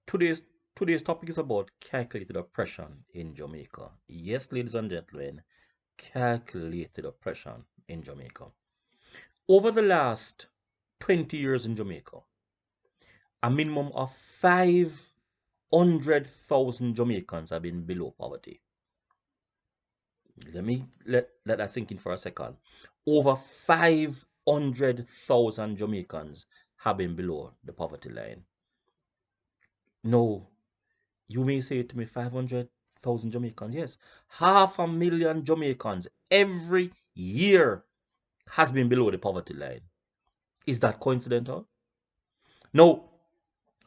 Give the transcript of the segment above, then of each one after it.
Today's today's topic is about calculated oppression in Jamaica. Yes, ladies and gentlemen, calculated oppression in Jamaica. Over the last 20 years in Jamaica, a minimum of 500,000 Jamaicans have been below poverty. Let that sink in for a second. Over 500,000 Jamaicans have been below the poverty line. No, you may say to me 500,000 Jamaicans. Yes, 500,000 Jamaicans every year has been below the poverty line. Is that coincidental? No,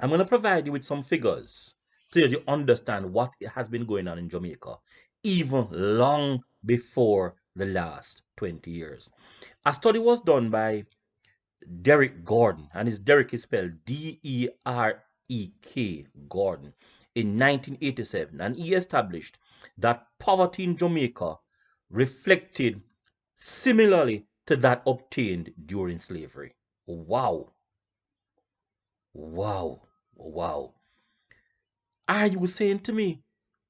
I'm going to provide you with some figures so that you understand what has been going on in Jamaica even long before the last 20 years. A study was done by Derek Gordon, and his Derek is spelled Derek Gordon, in 1987, and he established that poverty in Jamaica reflected similarly to that obtained during slavery. Wow, wow, wow. Are you saying to me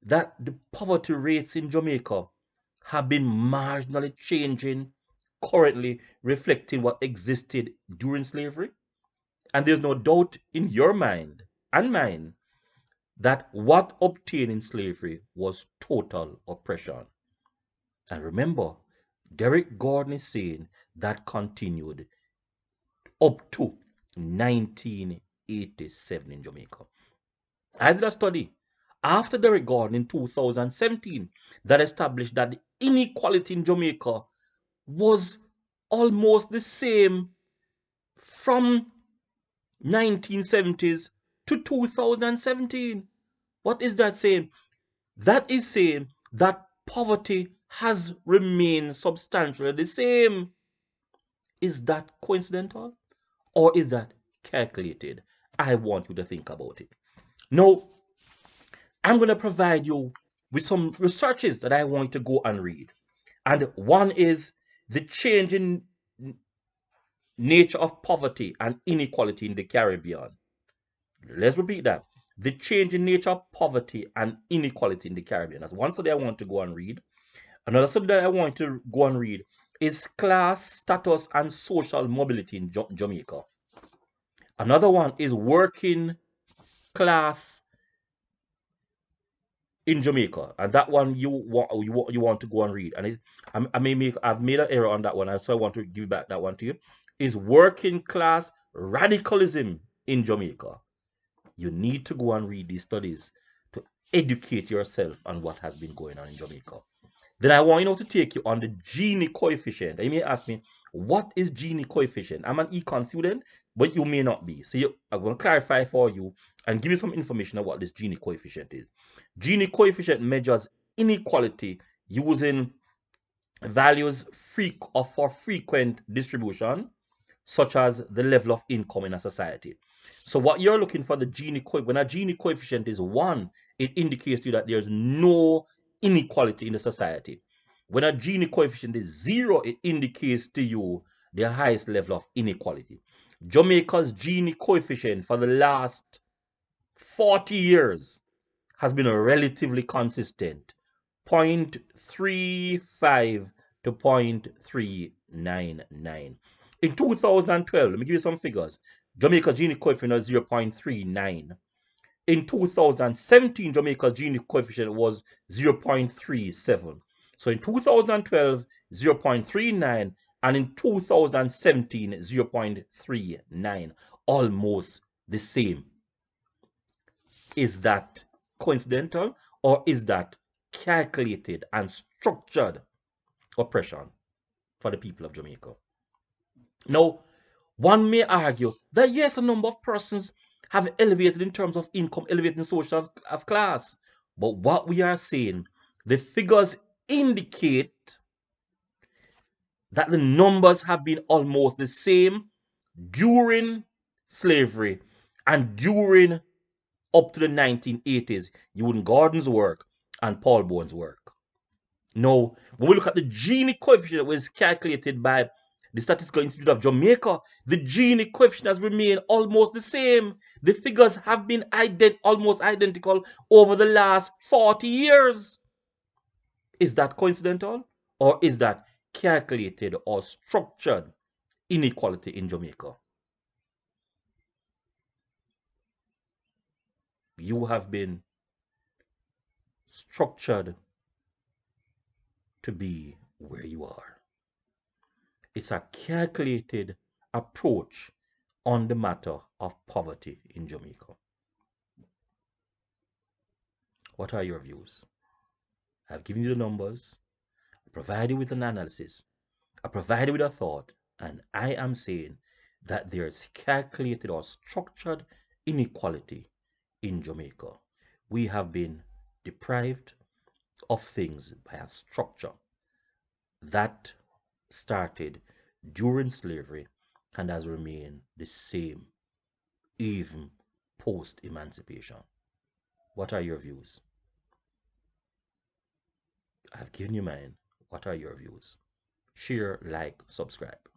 that the poverty rates in Jamaica have been marginally changing currently, reflecting what existed during slavery? And there's no doubt in your mind and mine that what obtained in slavery was total oppression. And remember, Derek Gordon is saying that continued up to 1987 in Jamaica. I did a study after Derek Gordon in 2017 that established that the inequality in Jamaica was almost the same from 1970s to 2017. What is that saying? That is saying that poverty has remained substantially the same. Is that coincidental or is that calculated? I want you to think about it. Now, I'm going to provide you with some researches that I want you to go and read. And one is the change in nature of poverty and inequality in the Caribbean. Let's repeat that. The change in nature of poverty and inequality in the Caribbean. That's one study I want to go and read. Another study that I want to go and read is class, status, and social mobility in Jamaica. Another one is working class in Jamaica, and that one you want to go and read. And I've made an error on that one, so I want to give back that one to you. Is working class radicalism in Jamaica. You need to go and read these studies to educate yourself on what has been going on in Jamaica. Then I want to take you on the Gini coefficient. And you may ask me, what is Gini coefficient? I'm an econ student, but you may not be. So I'm going to clarify for you and give you some information on what this Gini coefficient is. Gini coefficient measures inequality using values for frequent distribution, such as the level of income in a society. So what you're looking for the Gini coefficient, when a Gini coefficient is 1, it indicates to you that there's no inequality in the society. When a Gini coefficient is 0, it indicates to you the highest level of inequality. Jamaica's Gini coefficient for the last 40 years has been relatively consistent, 0.35 to 0.399. In 2012, let me give you some figures. Jamaica's Gini coefficient was 0.39. In 2017, Jamaica's Gini coefficient was 0.37. So in 2012, 0.39, and in 2017, 0.39. Almost the same. Is that coincidental or is that calculated and structured oppression for the people of Jamaica? Now, one may argue that yes, a number of persons have elevated in terms of income, elevating social of class. But what we are saying, the figures indicate that the numbers have been almost the same during slavery and during up to the 1980s, using Gordon's work and Paul Bone's work. Now, when we look at the Gini coefficient, it was calculated by The Statistical Institute of Jamaica, the Gini coefficient has remained almost the same. The figures have been almost identical over the last 40 years. Is that coincidental? Or is that calculated or structured inequality in Jamaica? You have been structured to be where you are. It's a calculated approach on the matter of poverty in Jamaica. What are your views? I've given you the numbers, I provided you with an analysis, I provided you with a thought, and I am saying that there's calculated or structured inequality in Jamaica. We have been deprived of things by a structure that started during slavery and has remained the same even post emancipation. What are your views? I've given you mine. What are your views? Share, like, subscribe.